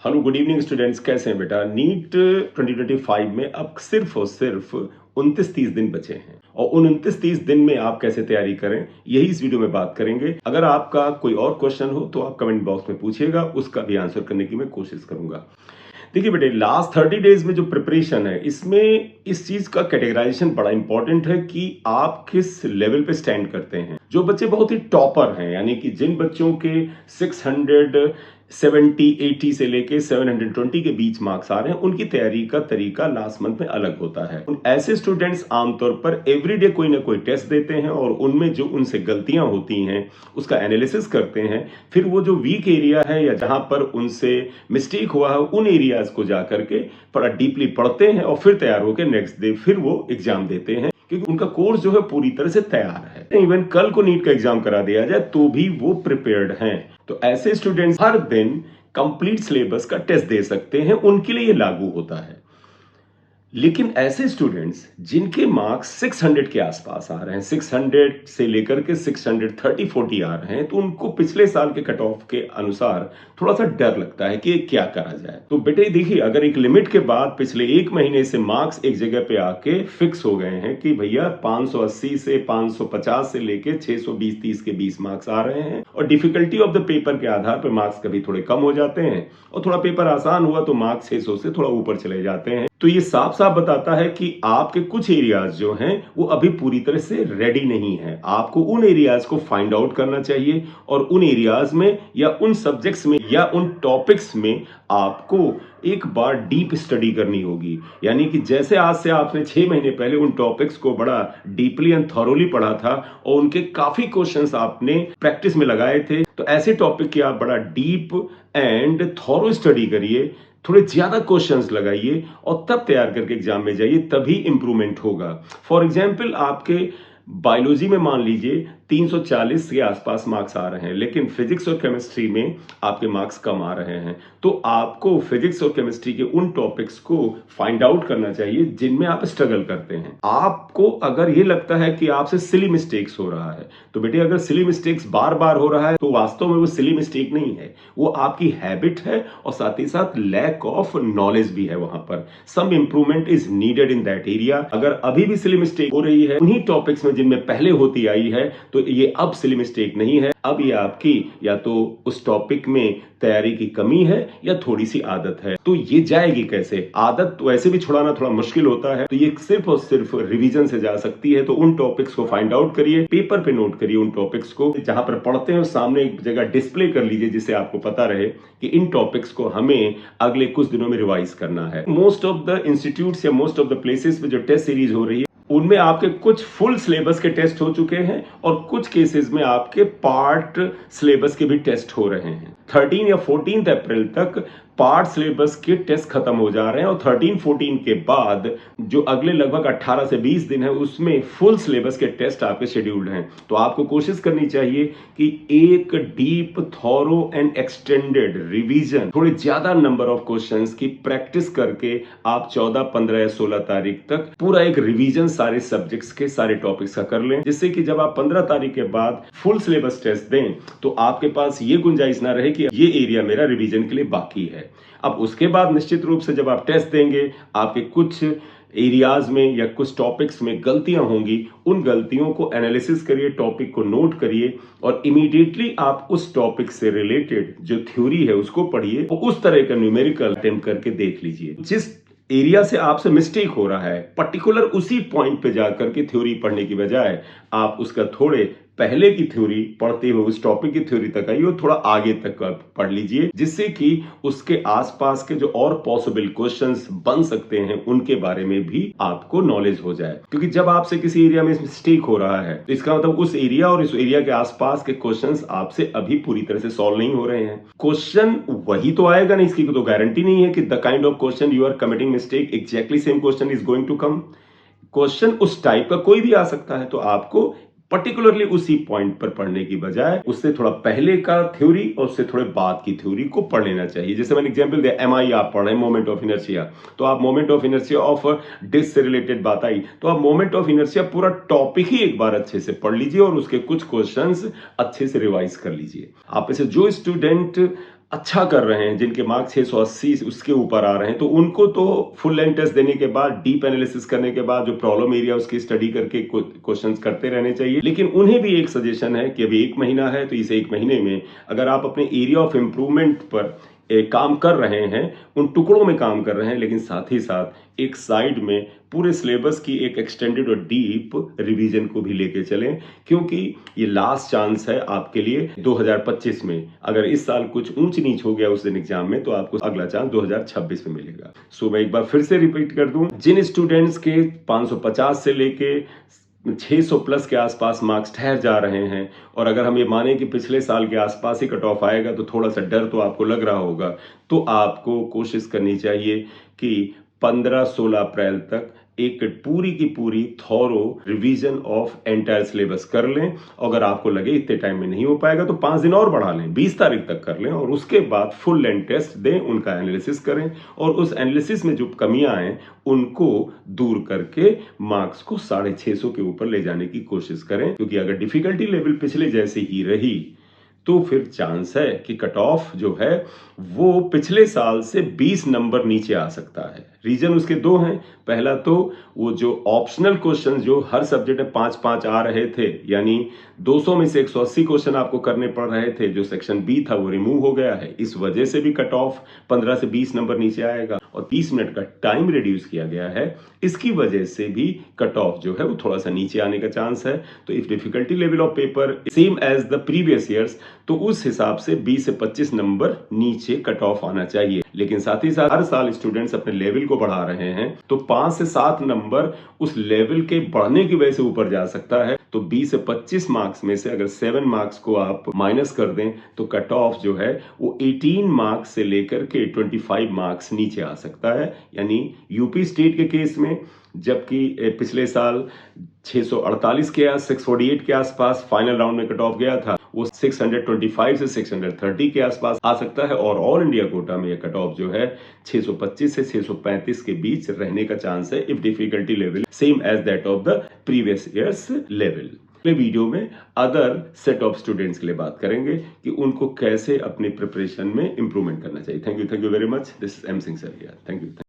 Hello good evening students, कैसे हैं बेटा। नीट 2025 में अब सिर्फ और सिर्फ 29-30 दिन बचे हैं और उन 29-30 दिन में आप कैसे तैयारी करें यही इस वीडियो में बात करेंगे। अगर आपका कोई और क्वेश्चन हो तो आप कमेंट बॉक्स में पूछिएगा, उसका भी आंसर करने की मैं कोशिश करूंगा। देखिए बेटे, लास्ट 30 डेज में जो प्रिपरेशन है इसमें इस चीज का कैटेगराइजेशन बड़ा इंपॉर्टेंट है कि आप किस लेवल पे स्टैंड करते हैं। जो बच्चे बहुत ही टॉपर हैं, यानी कि जिन बच्चों के 670-80 से लेके 720 के बीच मार्क्स आ रहे हैं, उनकी तैयारी का तरीका लास्ट मंथ में अलग होता है। ऐसे स्टूडेंट्स आमतौर पर एवरीडे कोई ना कोई टेस्ट देते हैं और उनमें जो उनसे गलतियां होती हैं उसका एनालिसिस करते हैं। फिर वो जो वीक एरिया है या जहां पर उनसे मिस्टेक हुआ है उन एरियाज को जाकर के बड़ा डीपली पढ़ते हैं और फिर तैयार होकर नेक्स्ट डे फिर वो एग्जाम देते हैं, क्योंकि उनका कोर्स जो है पूरी तरह से तैयार है। इवन कल को नीट का एग्जाम करा दिया जाए तो भी वो प्रिपेयर्ड हैं। तो ऐसे स्टूडेंट्स हर दिन कंप्लीट सिलेबस का टेस्ट दे सकते हैं, उनके लिए लागू होता है। लेकिन ऐसे स्टूडेंट्स जिनके मार्क्स 600 के आसपास आ रहे हैं, 600 से लेकर के 630-40 आ रहे हैं, तो उनको पिछले साल के कट ऑफ के अनुसार थोड़ा सा डर लगता है कि क्या करा जाए। तो बेटे देखिए, अगर एक लिमिट के बाद पिछले एक महीने से मार्क्स एक जगह पे आके फिक्स हो गए हैं कि भैया 580 से 550 से लेके 620-30 के 20 मार्क्स आ रहे हैं और डिफिकल्टी ऑफ द पेपर के आधार पर मार्क्स कभी थोड़े कम हो जाते हैं और थोड़ा पेपर आसान हुआ तो मार्क्स 600 से थोड़ा ऊपर चले जाते हैं, तो ये साफ साफ बताता है कि आपके कुछ एरियाज जो हैं वो अभी पूरी तरह से रेडी नहीं है। आपको उन एरियाज को फाइंड आउट करना चाहिए और उन एरियाज में या उन सब्जेक्ट्स में या उन टॉपिक्स में आपको एक बार डीप स्टडी करनी होगी। यानी कि जैसे आज से आपने 6 महीने पहले उन टॉपिक्स को बड़ा डीपली एंड थॉरोली पढ़ा था और उनके काफी क्वेश्चंस आपने प्रैक्टिस में लगाए थे, तो ऐसे टॉपिक की आप बड़ा डीप एंड थॉरो स्टडी करिए, थोड़े ज्यादा क्वेश्चंस लगाइए और तब तैयार करके एग्जाम में जाइए, तभी इंप्रूवमेंट होगा। फॉर एग्जांपल, आपके बायोलॉजी में मान लीजिए 340 के आसपास मार्क्स आ रहे हैं, लेकिन फिजिक्स और केमिस्ट्री में आपके मार्क्स कम आ रहे हैं, तो आपको फिजिक्स और केमिस्ट्री के उन टॉपिक्स को फाइंड आउट करना चाहिए जिनमें आप स्ट्रगल करते हैं। आपको अगर ये लगता है कि आपसे सिली मिस्टेक्स हो रहा है, तो बेटे अगर सिली मिस्टेक्स बार बार हो रहा है तो वास्तव में वो सिली मिस्टेक नहीं है, वो आपकी हैबिट है और साथ ही साथ लैक ऑफ नॉलेज भी है। वहां पर some improvement is needed in that area. अगर अभी भी सिली मिस्टेक हो रही है उन्हीं टॉपिक्स में जिनमें पहले होती आई है, तो ये अब सिली मिस्टेक नहीं है, अब ये आपकी या तो उस टॉपिक में तैयारी की कमी है या थोड़ी सी आदत है। तो ये जाएगी कैसे? आदत तो ऐसे भी छुड़ाना थोड़ा मुश्किल होता है, तो ये सिर्फ और सिर्फ रिवीजन से जा सकती है। तो उन टॉपिक्स को फाइंड आउट करिए, पेपर पे नोट करिए उन टॉपिक्स को, जहां पर पढ़ते हैं सामने एक जगह डिस्प्ले कर लीजिए, जिससे आपको पता रहे कि इन टॉपिक्स को हमें अगले कुछ दिनों में रिवाइज करना है। मोस्ट ऑफ द इंस्टीट्यूट्स या मोस्ट ऑफ द प्लेसेस पे जो टेस्ट सीरीज हो रही है उनमें आपके कुछ फुल सिलेबस के टेस्ट हो चुके हैं और कुछ केसेस में आपके पार्ट सिलेबस के भी टेस्ट हो रहे हैं। 13 या 14 अप्रैल तक पार्ट सिलेबस के टेस्ट खत्म हो जा रहे हैं और 13-14 के बाद जो अगले लगभग 18 से 20 दिन है उसमें फुल सिलेबस के टेस्ट आपके शेड्यूल्ड हैं। तो आपको कोशिश करनी चाहिए कि एक deep, thorough and extended revision, थोड़े ज्यादा नंबर ऑफ क्वेश्चंस की प्रैक्टिस करके आप 14, 15 या 16 तारीख तक पूरा एक रिवीजन सारे सब्जेक्ट्स के, सारे टॉपिक्स का कर लें, जिससे कि जब आप 15 तारीख के बाद फुल सिलेबस टेस्ट दें तो आपके पास ये गुंजाइश ना रहे कि ये एरिया मेरा रिवीजन के लिए बाकी है। अब उसके बाद निश्चित रूप से जब आप टेस्ट देंगे, आपके कुछ एरियाज में या कुछ टॉपिक्स में गलतियां होंगी, उन गलतियों को एनालिसिस करिए, टॉपिक को नोट करिए और इमीडिएटली आप उस टॉपिक से रिलेटेड जो थ्योरी है उसको पढ़िए और उस तरह का न्यूमेरिकल अटेम्प्ट करके देख लीजिए। जिस एरिया से आपसे मिस्टेक हो रहा है पर्टिकुलर उसी पॉइंट पे जाकर के थ्योरी पढ़ने की बजाय आप उसका थोड़े पहले की थ्योरी पढ़ते हुए उस टॉपिक की थ्योरी तक आइए और थोड़ा आगे तक पढ़ लीजिए, जिससे कि उसके आसपास के जो और पॉसिबल क्वेश्चंस बन सकते हैं उनके बारे में भी आपको नॉलेज हो जाए। क्योंकि जब आपसे किसी एरिया में मिस्टेक हो रहा है तो इसका मतलब उस एरिया और इस एरिया के आसपास के क्वेश्चंस आपसे अभी पूरी तरह से सॉल्व नहीं हो रहे हैं। क्वेश्चन वही तो आएगा नहीं, इसकी तो गारंटी नहीं है कि the kind of question you are committing mistake exactly same question is going to come. Question उस टाइप का कोई भी आ सकता है, तो आपको पर्टिकुलरली उसी पॉइंट पर पढ़ने की बजाय उससे थोड़ा पहले का थ्योरी और उससे थोड़े बाद की थ्योरी को पढ़ लेना चाहिए। जैसे मैंने एग्जांपल दिया, एमआई आप पढ़ रहे हैं, मोमेंट ऑफ इनर्शिया, तो आप moment of inertia of disc से रिलेटेड बात आई तो आप मोमेंट ऑफ इनर्शिया पूरा टॉपिक ही एक बार अच्छे से पढ़ लीजिए और उसके कुछ क्वेश्चंस अच्छे से रिवाइज कर लीजिए। आप में से जो स्टूडेंट अच्छा कर रहे हैं, जिनके मार्क्स 680 उसके ऊपर आ रहे हैं, तो उनको तो फुल लेंथ टेस्ट देने के बाद, डीप एनालिसिस करने के बाद, जो प्रॉब्लम एरिया उसकी स्टडी करके क्वेश्चंस करते रहने चाहिए। लेकिन उन्हें भी एक सजेशन है कि अभी 1 महीना है, तो इस 1 महीने में अगर आप अपने एरिया ऑफ इम्प्रूवमेंट पर काम कर रहे हैं, उन टुकड़ों में काम कर रहे हैं, लेकिन साथ ही साथ एक साइड में पूरे सिलेबस की एक एक्सटेंडेड और डीप रिवीजन को भी लेके चलें, क्योंकि ये लास्ट चांस है आपके लिए 2025 में। अगर इस साल कुछ ऊंच नीच हो गया उस दिन एग्जाम में, तो आपको अगला चांस 2026 में मिलेगा। सो मैं एक बार फिर से रिपीट कर दूं, जिन स्टूडेंट्स के 550 से लेके 600 प्लस के आसपास मार्क्स ठहर जा रहे हैं, और अगर हम ये माने कि पिछले साल के आसपास ही कट ऑफ आएगा, तो थोड़ा सा डर तो आपको लग रहा होगा। तो आपको कोशिश करनी चाहिए कि 15-16 अप्रैल तक एक पूरी की पूरी thorough revision of entire syllabus कर लें। अगर आपको लगे इतने टाइम में नहीं हो पाएगा, तो 5 दिन और बढ़ा लें, 20 तारीख तक कर लें, और उसके बाद फुल लेंथ टेस्ट दें, उनका एनालिसिस करें, और उस एनालिसिस में जो कमियां हैं उनको दूर करके मार्क्स को 650 के ऊपर ले जाने की कोशिश करें। क्योंकि अगर डिफिकल्टी लेवल पिछले जैसे ही रही, तो फिर चांस है कि कट ऑफ जो है वो पिछले साल से 20 नंबर नीचे आ सकता है। रीजन उसके 2 हैं। पहला तो वो जो ऑप्शनल क्वेश्चन जो हर सब्जेक्ट में 5-5 आ रहे थे, यानी 200 में से 180 क्वेश्चन आपको करने पड़ रहे थे, जो सेक्शन बी था वो रिमूव हो गया है। इस वजह से भी कट ऑफ 15 से 20 नंबर नीचे आएगा, और 30 मिनट का टाइम रिड्यूस किया गया है। इसकी वजह से भी कट ऑफ जो है वो थोड़ा सा नीचे आने का चांस है। तो if difficulty level of paper same as the previous years, तो उस हिसाब से 20 से 25 नंबर नीचे कट ऑफ आना चाहिए। लेकिन साथ ही साथ हर साल स्टूडेंट्स अपने लेवल को बढ़ा रहे हैं, तो 5 से 7 नंबर उस लेवल के बढ़ने की वजह से ऊपर जा सकता है। तो 20 से 25 मार्क्स में से अगर 7 मार्क्स को आप माइनस कर दें, तो कट ऑफ जो है वो 18 मार्क्स से लेकर के 25 मार्क्स नीचे आ सकता है। यानी यूपी स्टेट के केस में, जबकि पिछले साल 648 के 648 के आसपास फाइनल राउंड में कट ऑफ गया था, वो 625 से 630 के आसपास आ सकता है। और ऑल इंडिया कोटा में ये कट ऑफ जो है 625 से 635 के बीच रहने का चांस है, if difficulty level same as that of the previous years level. अगले वीडियो में अदर सेट ऑफ स्टूडेंट्स के लिए बात करेंगे कि उनको कैसे अपनी प्रिपरेशन में इंप्रूवमेंट करना चाहिए। Thank you very much. This is M Singh sir. Thank you.